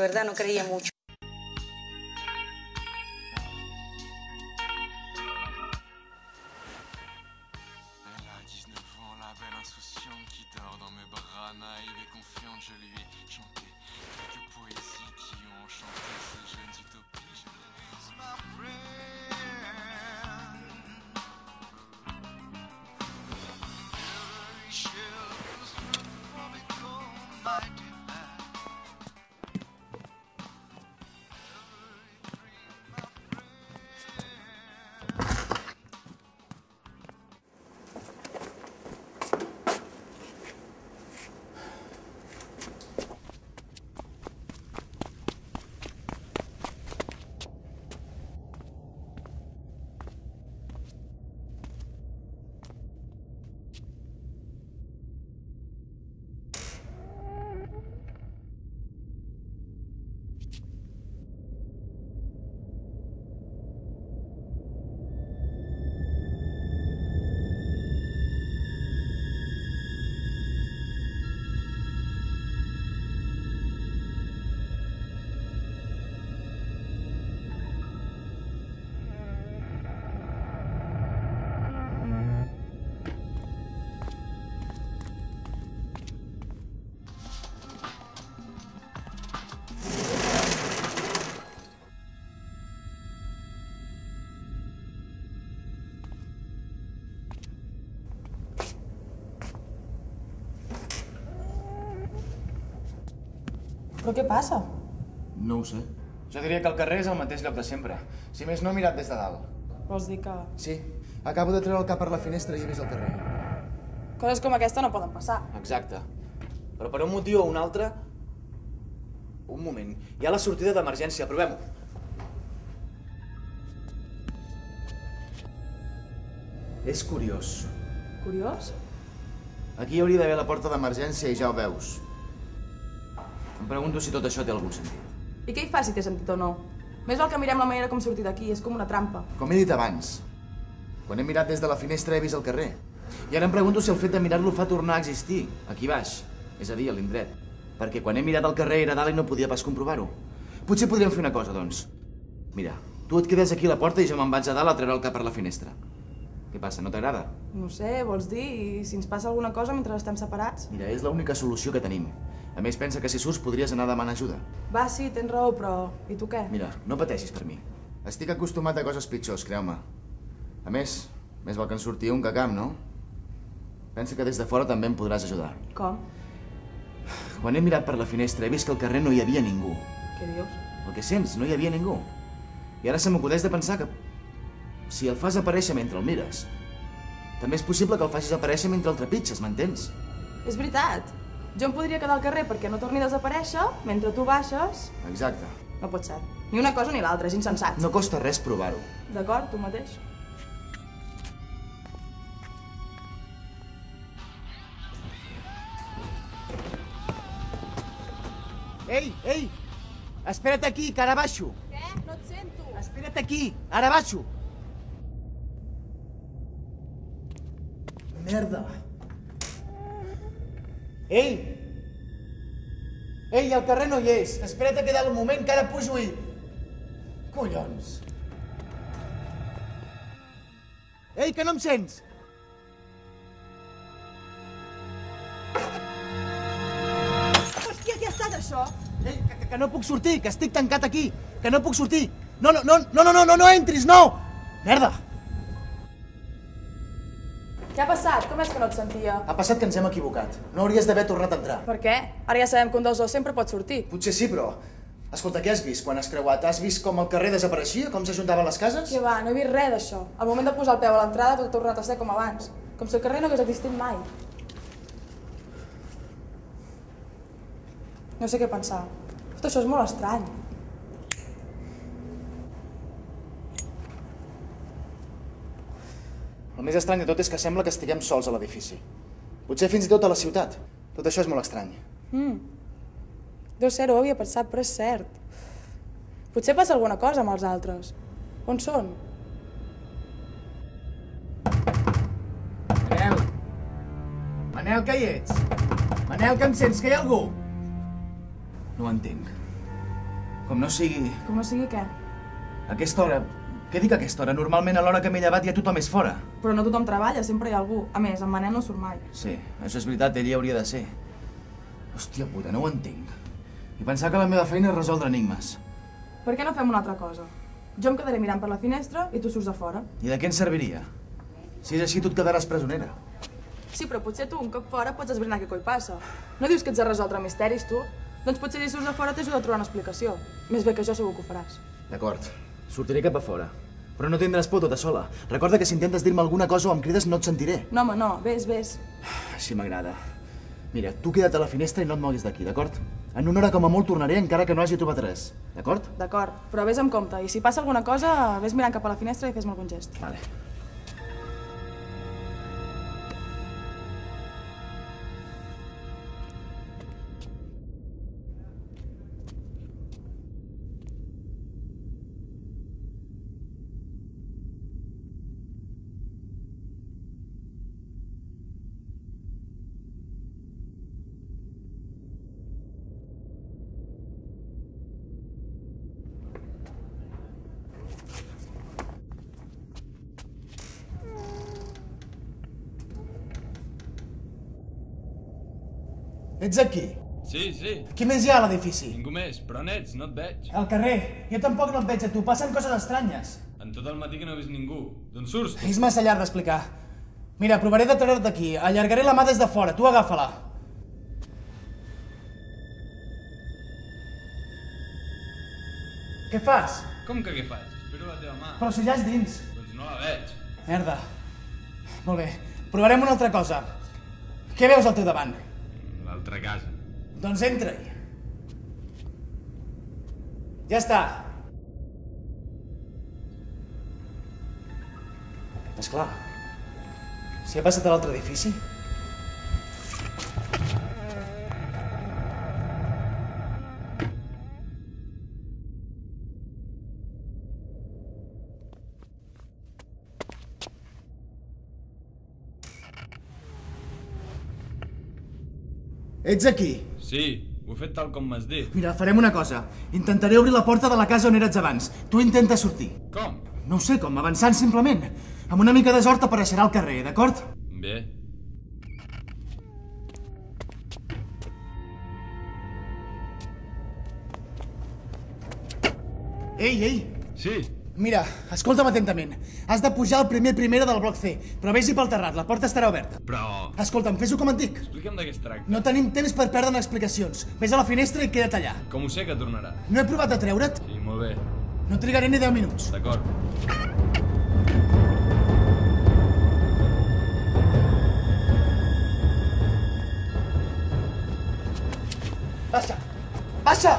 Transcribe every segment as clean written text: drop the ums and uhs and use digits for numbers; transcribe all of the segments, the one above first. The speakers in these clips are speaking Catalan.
De verdad, no creía mucho. Elle a 19 ans, la belle insouciante qui dort dans mes bras, naïve et confiante, je lui ai chanté quelques poésies qui ont enchanté ces jeunes utopies. Je l'ai my friend. Every shell was from a cold mighty man. Every dream, my friend. Però què passa? No ho sé. Jo diria que el carrer és el mateix lloc de sempre. Si més no, he mirat des de dalt. Vols dir que... Sí. Acabo de treure el cap per la finestra i he vist el carrer. Coses com aquesta no poden passar. Exacte. Però per un motiu o un altre... Un moment. Hi ha la sortida d'emergència. Provem-ho. És curiós. Curiós? Aquí hi hauria d'haver la porta d'emergència i ja ho veus. Em pregunto si tot això té algun sentit. I què hi fa si té sentit o no? Més val que mirem la manera com sortir d'aquí, és com una trampa. Com he dit abans, quan he mirat des de la finestra he vist el carrer. I ara em pregunto si el fet de mirar-lo fa tornar a existir, aquí baix, és a dir, a l'indret. Perquè quan he mirat el carrer era dalt i no podia pas comprovar-ho. Potser podríem fer una cosa, doncs. Mira, tu et quedes aquí a la porta i jo me'n vaig a dalt a treure el cap per la finestra. Què passa, no t'agrada? No sé, vols dir, i si ens passa alguna cosa mentre estem separats? Mira, és l'única solució que tenim. A més, pensa que si surts podries anar a demanar ajuda. Va, sí, tens raó, però... I tu què? Mira, no pateixis per mi. Estic acostumat a coses pitjors, creu-me. A més val que en surti un que camp, no? Pensa que des de fora també em podràs ajudar. Com? Quan he mirat per la finestra he vist que al carrer no hi havia ningú. Què dius? El que sents, no hi havia ningú. I ara se m'acudeix de pensar que... si el fas aparèixer mentre el mires, també és possible que el facis aparèixer mentre el trepitges, m'entens? És veritat. Jo em podria quedar al carrer perquè no torni a desaparèixer mentre tu baixes... Exacte. No pot ser. Ni una cosa ni l'altra, és insensat. No costa res provar-ho. D'acord, tu mateix. Ei, ei! Espera't aquí, que ara baixo. Què? No et sento. Espera't aquí, ara baixo. Merda. Ei! Ei, el carrer no hi és. Espera't a quedar un moment, que ara pujo i... Collons. Ei, que no em sents? Hòstia, què ha estat això? Ei, que no puc sortir, que estic tancat aquí. Que no puc sortir. No entris, no! Merda! Què ha passat? Com és que no et sentia? Ha passat que ens hem equivocat. No hauries d'haver tornat a entrar. Per què? Ara ja sabem que un dels dos sempre pot sortir. Potser sí, però... Escolta, què has vist quan has creuat? Has vist com el carrer desapareixia? Com s'ajuntaven les cases? Què va, no he vist res d'això. Al moment de posar el peu a l'entrada tot ha tornat a ser com abans. Com si el carrer no hagués existit mai. No sé què pensar. Tot això és molt estrany. El més estrany de tot és que sembla que estiguem sols a l'edifici. Potser fins i tot a la ciutat. Tot això és molt estrany. Deu ser, ho havia pensat, però és cert. Potser passa alguna cosa amb els altres. On són? Manel! Manel, que hi ets? Manel, que em sents? Que hi ha algú? No ho entenc. Com no sigui... Com no sigui què? A aquesta hora... Què dic a aquesta hora? Normalment a l'hora que m'he llevat ja tothom és fora. Però no tothom treballa, sempre hi ha algú. A més, en Manel no surt mai. Sí, això és veritat, ell hi hauria de ser. Hòstia puta, no ho entenc. I pensar que la meva feina és resoldre enigmes. Per què no fem una altra cosa? Jo em quedaré mirant per la finestra i tu surts de fora. I de què ens serviria? Si és així, tu et quedaràs presonera. Sí, però potser tu, un cop fora, pots esbrinar què coi passa. No dius que ets de resoldre misteris, tu? Doncs potser si surts de fora t'ajuda a trobar una explicació. Més bé que jo segur que ho faràs. D'acord, sortiré cap a fora. Però no tindràs por tota sola. Recorda que si intentes dir-me alguna cosa o em crides no et sentiré. No, home, no. Vés. Així m'agrada. Mira, tu queda't a la finestra i no et moguis d'aquí, d'acord? En una hora com a molt tornaré encara que no hagi trobat res, d'acord? D'acord, però vés amb compte. I si passa alguna cosa, vés mirant cap a la finestra i fes-me algun gest. Vale. Ets aquí? Sí. Qui més hi ha a l'edifici? Ningú més, però on ets? No et veig. Al carrer. Jo tampoc no et veig a tu. Passen coses estranyes. En tot el matí que no he vist ningú. D'on surts tu? És massa llarg d'explicar. Mira, provaré de treure't d'aquí. Allargaré la mà des de fora. Tu agafa-la. Què fas? Com que què faig? Espero la teva mà. Però si ja és dins. Doncs no la veig. Merda. Molt bé. Provarem una altra cosa. Què veus al teu davant? L'altra casa. Doncs entra-hi. Ja està. Esclar. Si ha passat a l'altre edifici... Ets aquí. Sí, ho he fet tal com m'has dit. Mira, farem una cosa. Intentaré obrir la porta de la casa on eres abans. Tu intenta sortir. Com? No ho sé com, avançant simplement. Amb una mica de sort apareixerà al carrer, d'acord? Bé. Ei! Sí. Mira, escolta'm atentament. Has de pujar al primera del bloc C, però vés-hi pel terrat, la porta estarà oberta. Però... Escolta'm, fes-ho com et dic. Explica'm de què es tracta. No tenim temps per perdre en explicacions. Vés a la finestra i queda't allà. Com ho sé que tornarà? No he provat a treure't? Sí, molt bé. No trigaré ni 10 minuts. D'acord. Baixa! Baixa!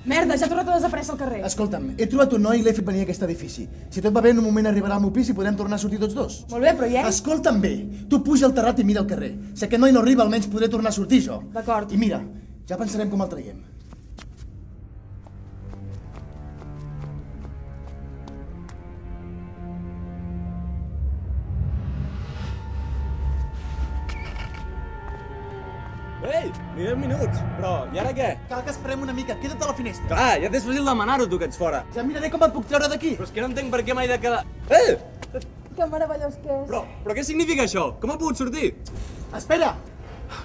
Merda, ja ha tornat a desaparèixer al carrer. Escolta'm, he trobat un noi i l'he fet venir a aquest edifici. Si tot va bé, en un moment arribarà al meu pis i podrem tornar a sortir tots dos. Molt bé, però i ell? Escolta'm bé, tu puja al terrat i mira al carrer. Si aquest noi no arriba, almenys podré tornar a sortir jo. D'acord. I mira, ja pensarem com el traiem. Ei, ni 10 minuts, però i ara què? Cal que esperem una mica, queda't a la finestra. Clar, ja t'és fàcil demanar-ho, tu, que ets fora. Ja miraré com et puc treure d'aquí. Però és que no entenc per què m'he de quedar... Que meravellós que és. Però què significa això? Com ha pogut sortir? Espera!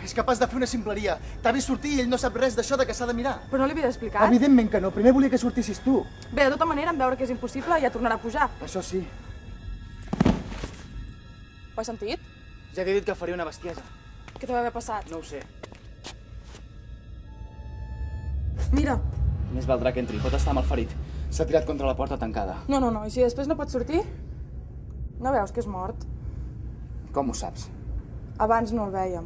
És capaç de fer una ximpleria. T'ha vist sortir i ell no sap res d'això de que s'ha de mirar. Però no li havia explicat? Evidentment que no, primer volia que sortissis tu. Bé, de tota manera, en veure que és impossible, ja tornarà a pujar. Això sí, Ho has sentit? ja t'he dit que faria una bestiesa. Què t'ha d'haver passat? No ho sé. Mira. Més valdrà que entri, pot estar malferit. S'ha tirat contra la porta tancada. No, i si després no pot sortir? No veus que és mort? Com ho saps? Abans no el vèiem.